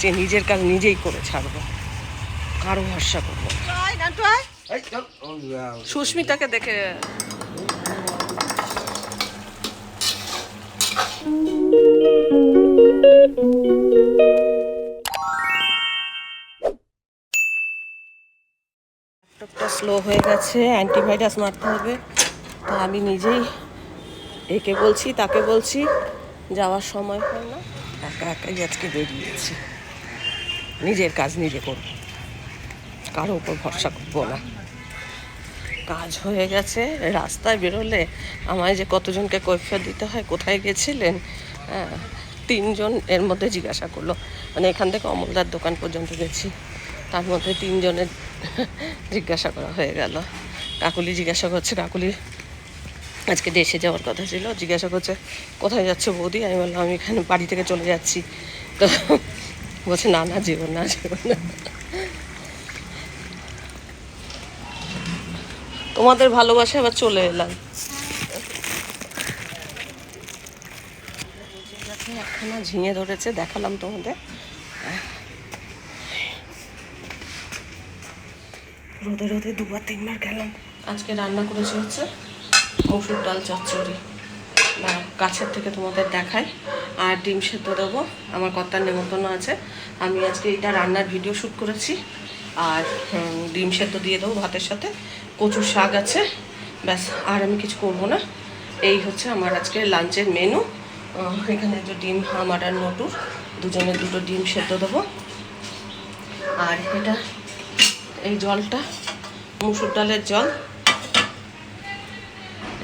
যে নিজের কাজ নিজেই করে ছাড়বো, কারো ভরসা করবো। সুস্মিতাকে দেখে ল্যাপটপটা স্লো হয়ে গেছে, অ্যান্টিভাইরাস মারতে হবে। তো আমি নিজেই একে বলছি তাকে বলছি, যাওয়ার সময় হয় না, একা একাই আজকে বেরিয়েছি। নিজের কাজ নিজে করব, কারো উপর ভরসা করবো না। কাজ হয়ে গেছে। রাস্তায় বেরোলে আমায় যে কতজনকে কৈফিয়ত দিতে হয়, কোথায় গেছিলেন, হ্যাঁ 3 জন এর মধ্যে জিজ্ঞাসা করলো। মানে এখান থেকে অমলদার দোকান পর্যন্ত গেছি, তার মধ্যে 3 জনের জিজ্ঞাসা করা হয়ে গেল। কাকুলি জিজ্ঞাসা করছে, কাকুলি আজকে দেশে যাওয়ার কথা ছিল, জিজ্ঞাসা করছে কোথায় যাচ্ছে বৌদি। আমি বললাম আমি এখানে বাড়ি থেকে চলে যাচ্ছি। তো বলছে না না যেও না যেও না, তোমাদের ভালোবাসা আবার চলে এলাম। একখানা ঝিঙে ধরেছে, দেখালাম তোমাদের। রোদে রোদে 2-3 বার গেলাম। আজকে রান্না করেছি হচ্ছে মসুর ডাল চচ্চড়ি, বা কাছের থেকে তোমাদের দেখাই। আর ডিম সেদ্ধ দেবো, আমার কর্তার নেমন্তন্ন আছে। আমি আজকে এটা রান্নার ভিডিও শ্যুট করেছি। আর ডিম সেদ্ধ দিয়ে দেবো ভাতের সাথে, কচুর শাক আছে, ব্যাস। আর আমি কিছু করবো না। এই হচ্ছে আমার আজকে লাঞ্চের মেনু। এখানে যে ডিম, আমার আর নটুর দুজনের 2টো ডিম সেদ্ধ দেবো। আর এটা এই জলটা মুসুর ডালের জল,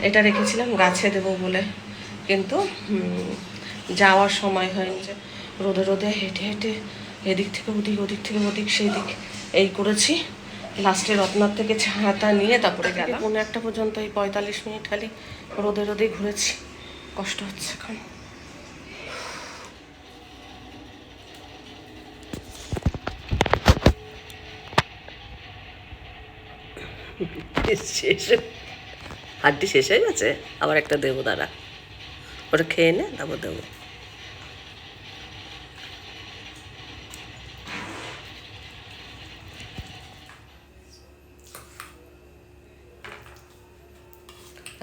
এটা রেখেছিলাম গাছে দেবো বলে, কিন্তু যাওয়ার সময় হয়নি। যে রোদে রোদে হেঁটে হেঁটে এদিক থেকে ওদিক, ওদিক থেকে ওদিক, সেই দিক এই করেছি। লাস্টে রত্নার থেকে ছাতা নিয়ে তারপরে গেলাম। 1:30 পর্যন্ত এই 45 মিনিট খালি রোদে রোদেই ঘুরেছি। কষ্ট হচ্ছে এখন। শেষ, হাড্ডি শেষ হয়ে গেছে, আবার একটা দেবো, দাঁড়া ওটা খেয়ে নে, তারপর দেবো।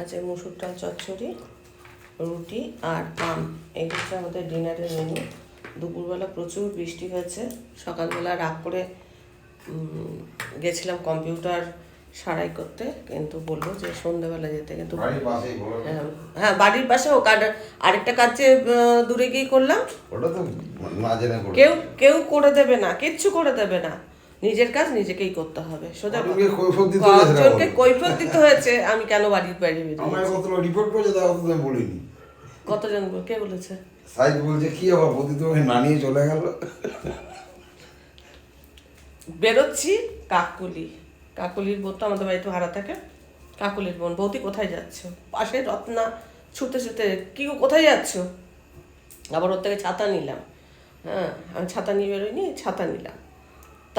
আচ্ছা, মুসুর ডাল চচ্চড়ি, রুটি আর আম, এই হচ্ছে আমাদের ডিনারের মেনু। দুপুরবেলা প্রচুর বৃষ্টি হয়েছে। সকালবেলা রাগ করে গেছিলাম কম্পিউটার সারাই করতে, কিন্তু বললো যে সন্ধ্যেবেলা যেতে। কিন্তু হ্যাঁ বাড়ির পাশে, ও আরেকটা কাজে দূরে গিয়ে করলাম। কেউ কেউ করে দেবে না, কিচ্ছু করে দেবে না, নিজের কাজ নিজেকেই করতে হবে। সোজা কয়েকজনকে কৈফিয়ত দিতে হয়েছে আমি কেন বাড়ির বাইরে বেরিয়েছি। কতজন কে বলেছে? সাইড বলছে কি আবার বৌদি তোমাকে না নিয়ে চলে গেল। বেরোচ্ছি, কাকুলির বোন তো আমাদের বাড়িতে ভাড়া থাকে। কাকুলির বোন, বৌদি কোথায় যাচ্ছ? পাশে রত্না ছুটতে ছুটতে, কি গো কোথায় যাচ্ছ? আবার ওর থেকে ছাতা নিলাম। হ্যাঁ, আমি ছাতা নিয়ে বেরোইনি, ছাতা নিলাম।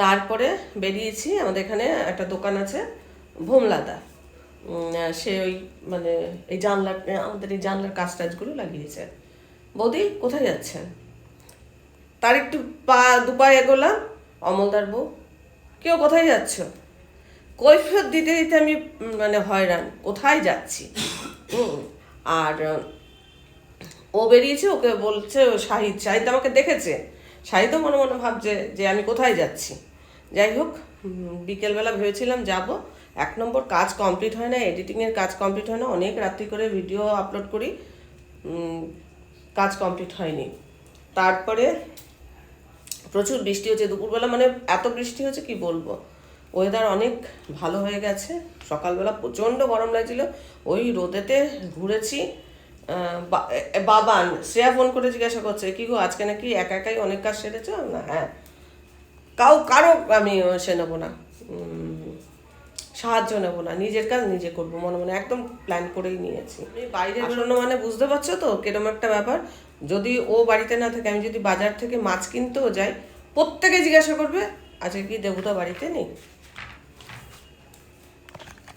তারপরে বেরিয়েছি। আমাদের এখানে একটা দোকান আছে ভোমলাদা, সে ওই মানে এই জানলার, আমাদের এই জানলার কাজ টাজগুলো লাগিয়েছে। বৌদি কোথায় যাচ্ছেন? তার একটু দুপা এগোলাম, অমলদার বউ, কেউ কোথায় যাচ্ছ? কৈফিয়ত দিতে দিতে আমি মানে হয়রান, কোথায় যাচ্ছি। আর ও বেরিয়েছে, ওকে বলছে শাহিদ আমাকে দেখেছে। শাহিদও মনে মনে ভাবছে যে আমি কোথায় যাচ্ছি। যাই হোক, বিকেলবেলা ভেবেছিলাম যাব। 1 নম্বর কাজ কমপ্লিট হয় না, এডিটিংয়ের কাজ কমপ্লিট হয় না, অনেক রাত্রি করে ভিডিও আপলোড করি, কাজ কমপ্লিট হয়নি। তারপরে প্রচুর বৃষ্টি হচ্ছে দুপুরবেলা, মানে এত বৃষ্টি হচ্ছে কি বলবো। ওয়েদার অনেক ভালো হয়ে গেছে। সকালবেলা প্রচণ্ড গরম লাগছিল, ওই রোদেতে ঘুরেছি। বাবান শ্রেয়া ফোন করে জিজ্ঞাসা করছে কি গো আজকে নাকি একা একাই অনেক কাজ সেরেছ না? হ্যাঁ, কারো আমি সে নেবো না, সাহায্য নেবো না, নিজের কাজ নিজে করবো মনে মনে একদম প্ল্যান করেই নিয়েছি। বাইরে বেরোনো মানে বুঝতে পারছো তো কিরম একটা ব্যাপার। যদি ও বাড়িতে না থাকে, আমি যদি বাজার থেকে মাছ কিনতেও যাই, প্রত্যেকে জিজ্ঞাসা করবে আজকে কি দেবুদা বাড়িতে নেই।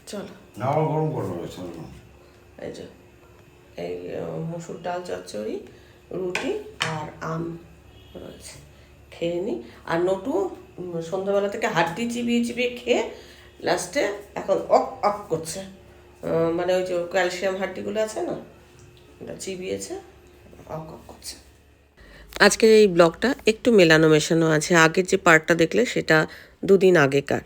চলো এই যে এই মসুর ডাল চচ্চড়ি, রুটি আর আম রয়েছে, খেয়ে নিই। আর নটু সন্ধ্যাবেলা থেকে হাড্ডি চিবিয়ে চিবিয়ে খেয়ে লাস্টে এখন অক অক করছে, মানে ওই যে ক্যালসিয়াম হাড্ডিগুলো আছে না, ওটা চিবিয়েছে, অক অক করছে। আজকের এই ব্লগটা একটু মেলানো মেশানো আছে। আগের যে পার্টটা দেখলে সেটা 2 দিন আগেকার,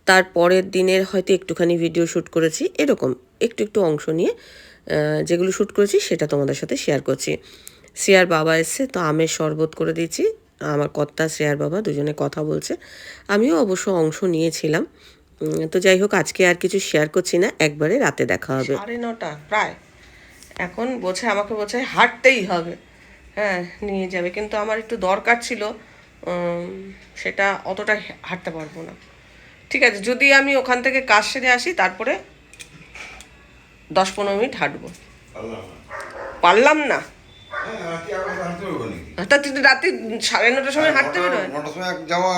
তার পরের দিনের হয়তো একটুখানি ভিডিও শ্যুট করেছি, এরকম একটু একটু অংশ নিয়ে যেগুলো শ্যুট করেছি সেটা তোমাদের সাথে শেয়ার করছি। শ্রেয়ার বাবা এসছে, তো আমের শরবত করে দিয়েছি। আমার কর্তা শ্রেয়ার বাবা দুজনে কথা বলছে, আমিও অবশ্য অংশ নিয়েছিলাম। তো যাই হোক, আজকে আর কিছু শেয়ার করছি না, একবারে রাতে দেখা হবে। 9:30 প্রায়, এখন আমাকে বলছে হাঁটতেই হবে। হ্যাঁ, নিয়ে যাবে, কিন্তু আমার একটু দরকার ছিল, সেটা অতটা হাঁটতে পারবো না। ঠিক আছে, যদি আমি ওখান থেকে কাজ সেরে আসি তারপরে 10-15 মিনিট হাঁটবো। পারলাম না। তা তুই রাত্রি 9:30টার সময় হাঁটতে বেরোয়? 9টার সময় যাওয়া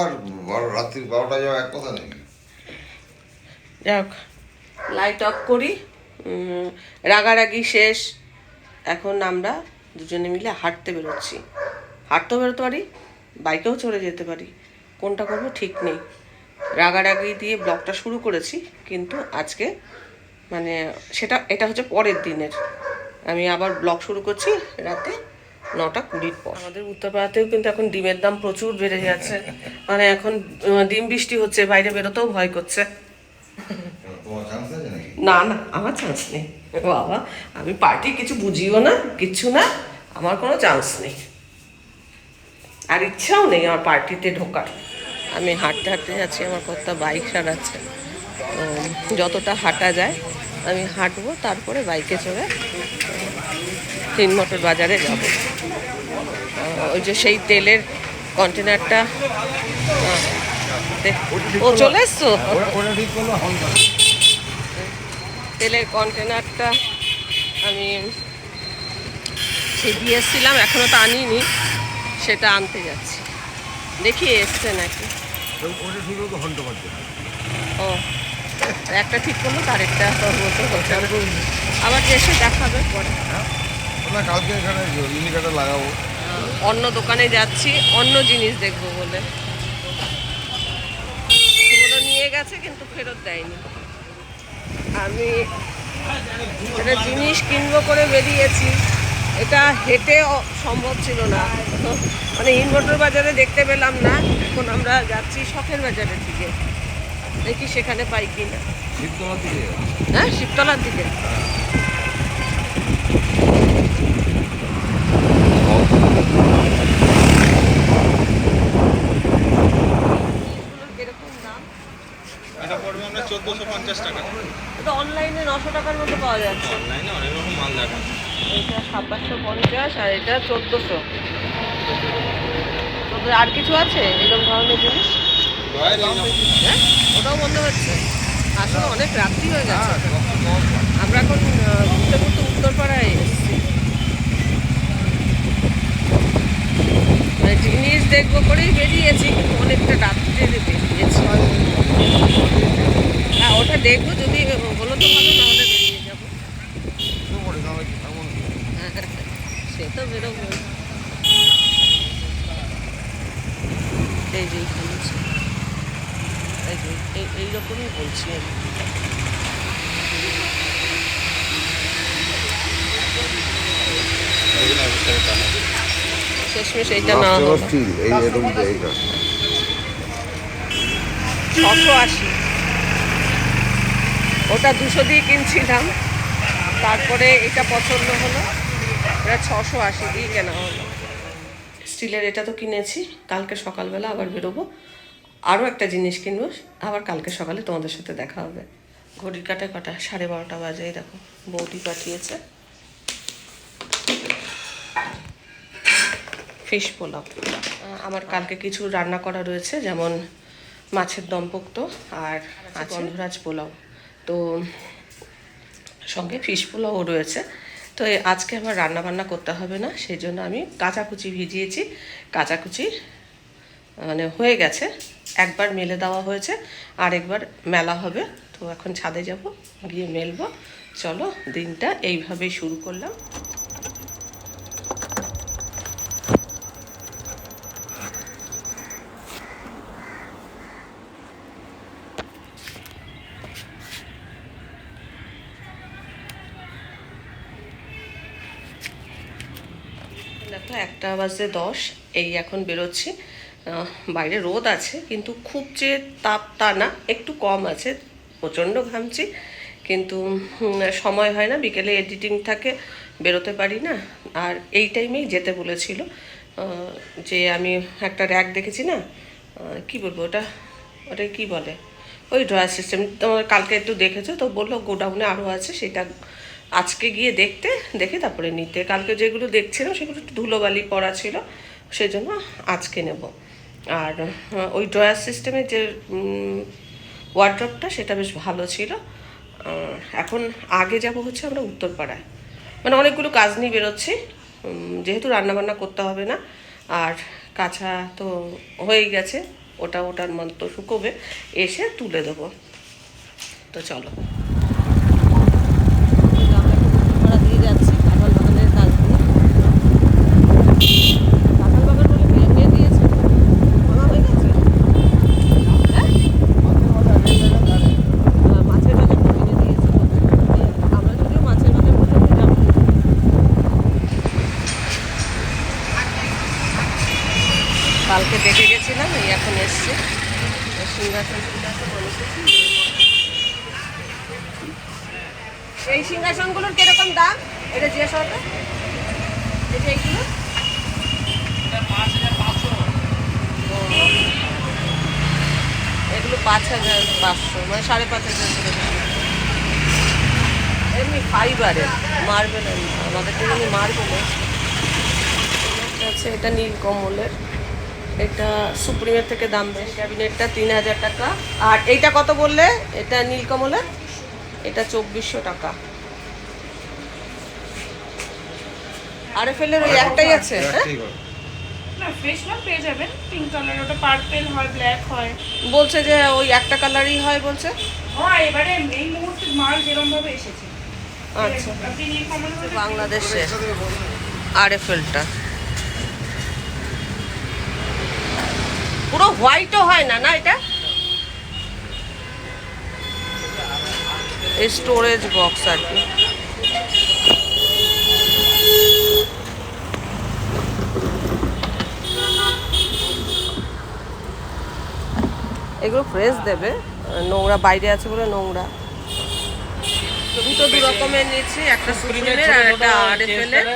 আর রাত্রি 12টা যাওয়া এক কথা নেই। যাক, লাইট অফ করি, রাগারাগি শেষ। এখন আমরা দুজনে মিলে হাঁটতে বেরোচ্ছি। হাঁটতেও বেরোতে পারি, বাইকেও চড়ে যেতে পারি, কোনটা করবো ঠিক নেই। রাগারাগি দিয়ে ব্লগটা শুরু করেছি, কিন্তু আজকে মানে এটা হচ্ছে পরের দিনের। আমি আবার ব্লগ শুরু করছি রাতে 9:20 পর। আমাদের উত্তরপাড়াতেও কিন্তু এখন ডিমের দাম প্রচুর বেড়ে যাচ্ছে, মানে এখন ডিম বৃষ্টি হচ্ছে, বাইরে বেরোতেও ভয় করছে। না না, আমার চান্স নেই বাবা, আমি পার্টি কিছু বুঝিও না, কিচ্ছু না, আমার কোনো চান্স নেই, আর ইচ্ছাও নেই আমার পার্টিতে ঢোকার। আমি হাঁটতে হাঁটতে যাচ্ছি, আমার কর্তা বাইক সারাচ্ছে। যতটা হাঁটা যায় আমি হাঁটবো, তারপরে বাইকে চড়ে 3 মোটর বাজারে যাব। ওই যে সেই তেলের কন্টেনারটা, ও চলে এসছো, তেলের কন্টেনারটা আমি সে দিয়ে এসেছিলাম, এখনও তো আনিনি, সেটা আনতে যাচ্ছি, দেখি এসছে নাকি। ও, একটা ঠিক করলো, তারেরটা আবার এসে দেখাবে পরে। কালকে এখানে ইন্ডিকেটর লাগাবো, অন্য দোকানে যাচ্ছি অন্য জিনিস দেখবো বলে, সেগুলো নিয়ে গেছে কিন্তু ফেরত দেয়নি। আমি একটা জিনিস কিনবো করে বেরিয়েছি, এটা হেঁটে সম্ভব ছিল না, মানে ইনভার্টার বাজারে দেখতে পেলাম না। এখন আমরা যাচ্ছি শখের বাজারের দিকে, দেখি সেখানে পাই কিনা। শিবতলার দিকে? হ্যাঁ, শিবতলার দিকে। কিরকম দাম? এটা পড়বে আমরা 1450 টাকা। এটা অনলাইনে 900 টাকার মতো পাওয়া যাচ্ছে। অনলাইনে অনেক রকম মাল দেখা। এটা 750 আর এটা 1400। আর কিছু আছে এরকম ধরনের জিনিস? হ্যাঁ, ওটাও বন্ধ হচ্ছে। আসলে অনেক রাত্রি হয়ে গেছে, আমরা এখন ঘুরতে ঘুরতে উত্তরপাড়ায় এসেছি, মানে জিনিস দেখবো করেই বেরিয়েছি, কিন্তু অনেকটা রাত্রে বেরিয়েছি। হ্যাঁ, ওটা দেখবো, যদি হলো তো ভালো, নাহলে বেরিয়ে যাবো। সে তো বেরোবো। এই যে এইরকমই বলছি আমি। শেষমেশ এইটা না হলো 680, ওটা 200 দিয়ে কিনছিলাম, তারপরে এটা পছন্দ হলো, এটা 680 দিয়ে কেনা হলো। স্টিলের এটা তো কিনেছি, কালকে সকালবেলা আবার বেরোবো, আরও একটা জিনিস কিনবো, আবার কালকে সকালে তোমাদের সাথে দেখা হবে। ঘড়ির কাটায় 12:30 বাজে। দেখো বৌদি পাঠিয়েছে ফিশ পোলাও। আমার কালকে কিছু রান্না করা রয়েছে, যেমন মাছের দম পোক্তো আর গন্ধরাজ পোলাও, তো সঙ্গে ফিশ পোলাও রয়েছে। তো আজকে আমার রান্না বান্না করতে হবে না, সেই জন্য আমি কাঁচাকুচি ভিজিয়েছি। কাঁচাকুচি মানে হয়ে গেছে, একবার মেলে দেওয়া হয়েছে, আর একবার মেলা হবে। তো এখন ছাদে যাব, গিয়ে মেলবো। চলো, দিনটা এইভাবেই শুরু করলাম। তো 1:10 এই এখন বেরোচ্ছি। বাইরে রোদ আছে কিন্তু খুব যে তাপ তা না, একটু কম আছে। প্রচণ্ড ঘামছি কিন্তু সময় হয় না, বিকেলে এডিটিং থাকে, বেরোতে পারি না। আর এই টাইমেই যেতে বলেছিল। যে আমি একটা র্যাক দেখেছি না, কি বলবো ওটা, ওটা কি বলে, ওই ড্রয়ার সিস্টেম, তোমার কালকে একটু দেখেছো তো, বললো গোডাউনে আরও আছে, সেটা আজকে গিয়ে দেখে তারপরে নিতে। কালকে যেগুলো দেখছিলাম সেগুলো একটু ধুলোবালি পড়া ছিল, সেজন্য আজকে নেব। আর ওই ড্রয়ার সিস্টেমের যে ওয়ার্ড্রপটা সেটা বেশ ভালো ছিল। এখন আগে যাব হচ্ছে আমরা উত্তরপাড়ায়, মানে অনেকগুলো কাজ নিয়ে বেরোচ্ছি, যেহেতু রান্নাবান্না করতে হবে না, আর কাঁচা তো হয়েই গেছে, ওটার মতো শুকোবে, এসে তুলে দেবো। তো চলো দিয়ে যাচ্ছি কাঁঠাল বাগানের কাজ দিয়ে। কাঁঠাল বাগান বলে ভেঙে দিয়েছে, ভাঙা হয়ে গেছে। মাছের বাজার তো ভেঙে দিয়েছে, আমরা যদিও মাছের বাজার পর্যন্ত যাবো। কালকে দেখে গেছিলাম, এই এখন এসছে সিংহাসন। এই সিংহাসনগুলোর কিরকম দাম? এটা জিজ্ঞেস হবে, এই যে এইগুলো এগুলো 5,500, মানে 5,500 করে। এমনি ফাইবারের, মার্বেলের, আমাদের তো এমনি মার্বেলের আছে। এটা নীলকমলের, এটা সুপ্রিমের থেকে দাম বেশি। ক্যাবিনেটটা 3,000 টাকা। আর এইটা কত বললে? এটা নীলকমলের, এটা 2,400 টাকা। আরএফএল এর ওই একটাই আছে, হ্যাঁ? না ফ্রেশ মাল পেয়ে যাবেন, পিঙ্ক কালার, ওটা পার্পল হয়, ব্ল্যাক হয়। বলছে যে ওই একটা কালারই হয় বলছে। হয় এবারে এই মুহূর্তে মাল যেরকম ভাবে এসেছে। আচ্ছা, আপনি নিয়ে কমন বাংলাদেশে আরএফএলটা পুরো হোয়াইটও হয় না, না এটা স্টোরেজ বক্স আর কি। এগুলো ফ্রেশ দেবে, নোংরা বাইরে আছে বলে নোংরা। দুটো দু রকমের নিচ্ছি, একটা সুপ্রিমের আর একটা আরএফএল এর।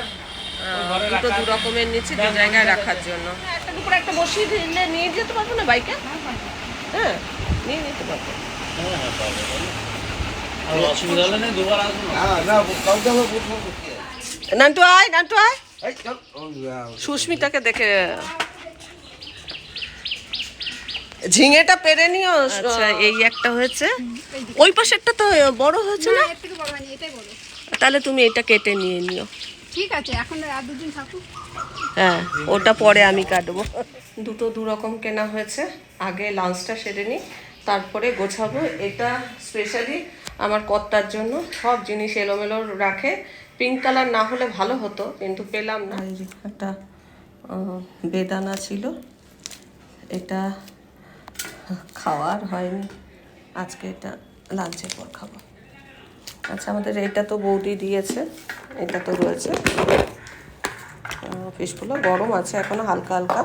দুটো দু রকমের নিচ্ছি, দু জায়গায় রাখার জন্য। একটা দুপুরে একটা বসিয়ে দিলে নিয়ে যেতে পারবো না বাইকে? হ্যাঁ, নিয়ে নিতে পারবো। নান্টু আয়, নান্টু আয়। সুস্মিতাকে দেখে ঝিঙেটা পেরে নিও। আচ্ছা, এই একটা হয়েছে, ওই পাশেরটা তো বড় হয়েছে না? তাহলে তুমি এটা কেটে নিয়ে নিও। ঠিক আছে, এখন আর 2 দিন থাকুক। হ্যাঁ, ওটা পরে আমি কাটবো। দুটো দু রকম কেনা হয়েছে, আগে লাঞ্চটা সেরে নিই, তারপরে গোছাবো। এটা স্পেশালি আমার কর্তার জন্য, সব জিনিস এলোমেলো রাখে। পিঙ্ক কালার না হলে ভালো হতো, কিন্তু পেলাম না। একটা বেদানা ছিল, এটা খাওয়ার হয়নি, আজকে এটা লাঞ্চের পর খাবো। আচ্ছা, আমাদের এটা তো বৌদি দিয়েছে, এটা তো রয়েছে ফিশ পোলাও, গরম আছে এখনো হালকা হালকা।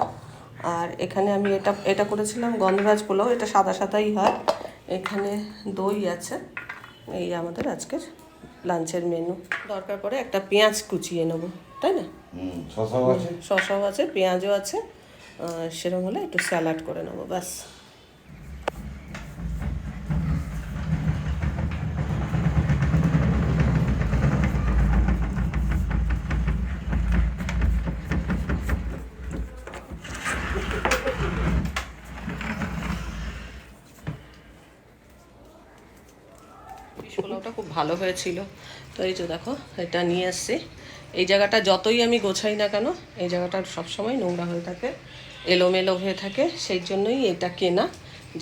আর এখানে আমি এটা করেছিলাম গন্ধরাজ পোলাও, এটা সাদা সাদাই হয়। এখানে দই আছে। এই আমাদের আজকের লাঞ্চের মেনু। দরকার পড়ে একটা পেঁয়াজ কুচিয়ে নেবো, তাই না? শসাও আছে, পেঁয়াজও আছে, সেরকম হলে একটু স্যালাড করে নেবো, ব্যাস। পোলাওটা খুব ভালো হয়েছিল। তো এই যে দেখো, এটা নিয়ে এসছি। এই জায়গাটা যতই আমি গোছাই না কেন, এই জায়গাটা সবসময় নোংরা হয়ে থাকে, এলোমেলো হয়ে থাকে, সেই জন্যই এটা কেনা,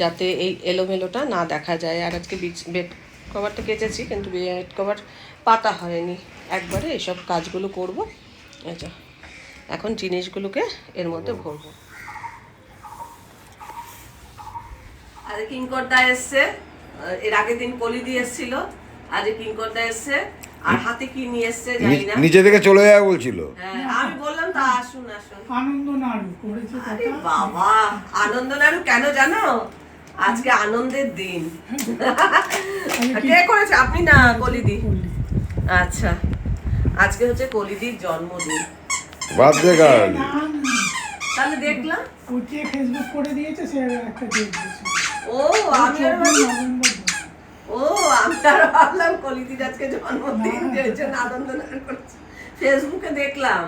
যাতে এই এলোমেলোটা না দেখা যায়। আর আজকে বেড কভারটা কেচেছি, কিন্তু বেড কভার পাতা হয়নি, একবারে এইসব কাজগুলো করবো। আচ্ছা, এখন জিনিসগুলোকে এর মধ্যে ভরবো। আর কিঙ্করদা এসছে, এর আগের দিন কলি দিয়ে এসেছিল, আজ কিঙ্করদা এসছে। আর হাতে কি নিয়ে এসছে জানি না। নিচে থেকে চলে যাবে বলছিল। হ্যাঁ, আমি বললাম তা আসুন আসুন। আনন্দ নাড়ু করেছে আরে কথা। বাবা, আনন্দ নাড়ু কেন জানো? আজকে আনন্দের দিন। কে করেছে? আপনি না কলিদি? করলি। আচ্ছা, আজকে হচ্ছে কলিদির জন্মদিন। Birthday girl. না, না, তাহলে দেখলাম। ও যে ফেসবুক করে দিয়েছে সে একটা ডেট দিয়েছে। ও আমি আর 14 ভাবলাম- নভেম্বর। ও আমি আর ভাবলাম কলিদির আজকে জন্মদিন, যে জন্য আনন্দ নাড়ু করেছে। ফেসবুকে দেখলাম।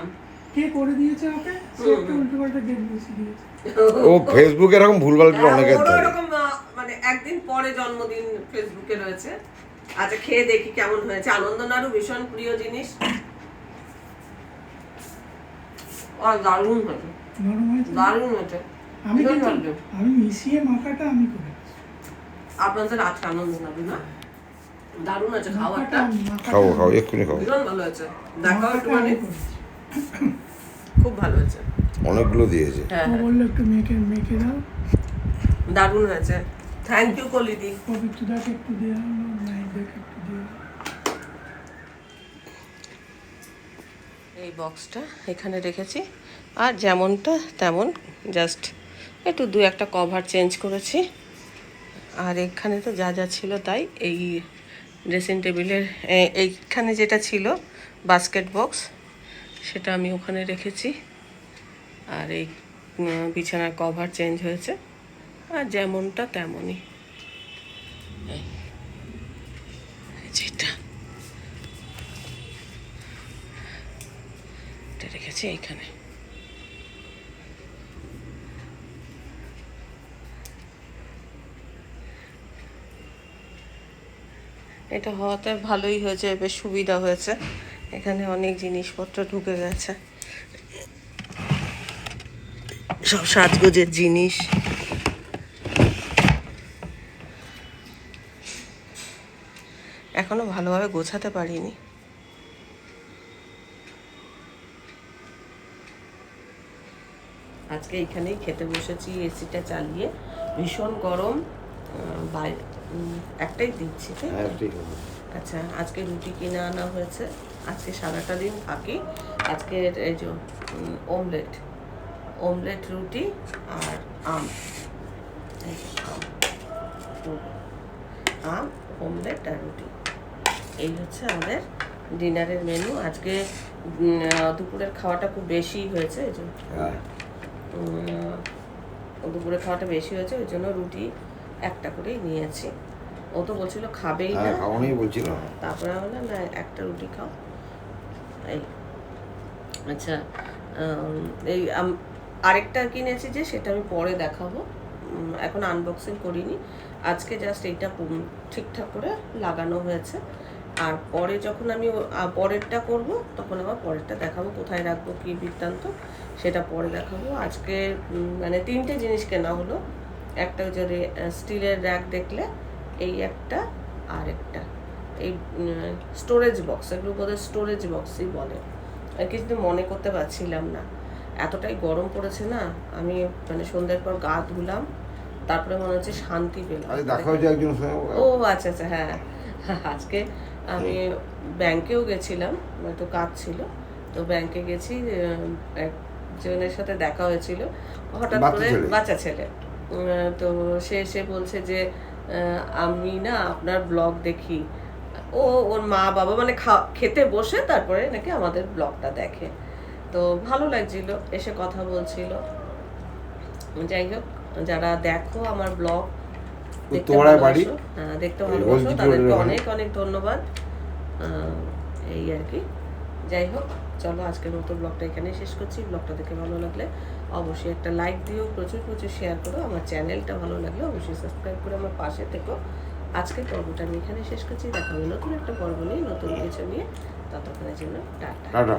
কে করে দিয়েছে ওকে? সে একটা উল্টোপাল্টা ডেট বসে দিয়েছে। ও ফেসবুকে এরকম ভুলভাল অনেকের ওরও থাকে। এরকম, মানে একদিন পরে জন্মদিন ফেসবুকে রয়েছে। আচ্ছা, খেয়ে দেখি কেমন হয়েছে। আনন্দ নাড়ু ভীষণ প্রিয় জিনিস। দারুণ হয়েছে, নরম হয়েছে? দারুণ হয়েছে। আমি ভীষণ কিন্তু ভালো। আমি মিশিয়ে মাখাটা আমি করেছি। আপনাদের আছে আনন্দ নাড়ু না? দারুণ আছে খাবারটা, খাও খাও এক্ষুনি খাও। ভীষণ ভালো হয়েছে। দেখাও একটুখানি, খুব ভালো হয়েছে। অনেকগুলো দিয়েছে। হ্যাঁ ও হ্যাঁ, বললো একটু মেখে দাও। দারুণ হয়েছে। Thank you কলিদি। পবিত্রদাকে একটু দেওয়া হলো, নাইদেরকে একটু দেওয়া হলো। এই বক্সটা এখানে রেখেছি, আর যেমনটা তেমন, জাস্ট একটু দু একটা কভার চেঞ্জ করেছি। আর এখানে তো যা যা ছিল তাই। এই ড্রেসিং টেবিলের এইখানে যেটা ছিল বাস্কেট বক্স, সেটা আমি ওখানে রেখেছি। আর এই বিছানার কভার চেঞ্জ হয়েছে, আর যেমনটা তেমনই। এই যেটা এটা রেখেছি এইখানে। এটা হওয়াতে ভালোই হয়েছে, বেশ সুবিধা হয়েছে। এখানে অনেক জিনিসপত্র ঢুকে গেছে, সব সাজগোজের জিনিস। এখনো ভালোভাবে গোছাতে পারিনি। আজকে এইখানেই খেতে বসেছি, এসিটা চালিয়ে। ভীষণ গরম, বাইরে একটাই দিচ্ছি, তাই তো? আচ্ছা, আজকে রুটি কিনে আনা হয়েছে। আজকে সারাটা দিন থাকি। আজকে এই যে অমলেট রুটি আর আম। এই যে আম, অমলেট আর রুটি, এই হচ্ছে আমাদের ডিনারের মেনু। আজকে দুপুরের খাওয়াটা খুব বেশি হয়েছে, এই জন্য দুপুরের খাওয়াটা বেশি হয়েছে, ওই জন্য রুটি একটা করেই নিয়েছি। ও তো বলছিল খাবেই না, খাওয়ানোই বলছিল। তারপরে আমি বললাম না, একটা রুটি খাও। এই আচ্ছা, এই আরেকটা কিনেছি যে, সেটা আমি পরে দেখাবো, এখন আনবক্সিং করিনি। আজকে জাস্ট এইটা ঠিকঠাক করে লাগানো হয়েছে। আর পরে যখন আমি পরেরটা করব, তখন আবার পরেরটা দেখাবো, কোথায় রাখবো কী বৃত্তান্ত, সেটা পরে দেখাবো। আজকে মানে 3টে জিনিস কেনা হলো। একটা ওই যে স্টিলের র্যাক দেখলে, এই একটা, আর একটা এই স্টোরেজ বক্স, এগুলো বোধহয় স্টোরেজ বক্সই বলে। আর কিছু মনে করতে পারছিলাম না, এতটাই গরম পড়েছে না। আমি মানে সন্ধ্যার পর গা ধুলাম, তারপরে মনে হচ্ছে শান্তি পেলাম। দেখা হয়েছে একজন ও আচ্ছা আচ্ছা, হ্যাঁ, আজকে আমি ব্যাংকেও গেছিলাম, একটু কাজ ছিল, তো ব্যাংকে গেছি। একজনের সাথে দেখা হয়েছিল হঠাৎ করে, বাচ্চা ছেলে। তো সে এসে বলছে যে আমি না আপনার ব্লগ দেখি। ওর মা বাবা মানে খেতে বসে তারপরে নাকি আমাদের ব্লগটা দেখে, তো ভালো লাগছিল, এসে কথা বলছিল। যাই হোক, যারা দেখো আমার ব্লগ, দেখতে ভালোবাসো, হ্যাঁ দেখতে ভালোবাসো, তাদেরকে অনেক অনেক ধন্যবাদ। এই আর কি। যাই হোক, চলো আজকের মতো ব্লগটা এখানেই শেষ করছি। ব্লগটা দেখে ভালো লাগলে অবশ্যই একটা লাইক দিও, প্রচুর প্রচুর শেয়ার করো। আমার চ্যানেলটা ভালো লাগলে অবশ্যই সাবস্ক্রাইব করে আমার পাশে থেকো। আজকের পর্বটা আমি এখানে শেষ করছি। দেখা হবে নতুন একটা পর্ব নিয়ে, নতুন কিছু নিয়ে। ততক্ষণের জন্য টাটা।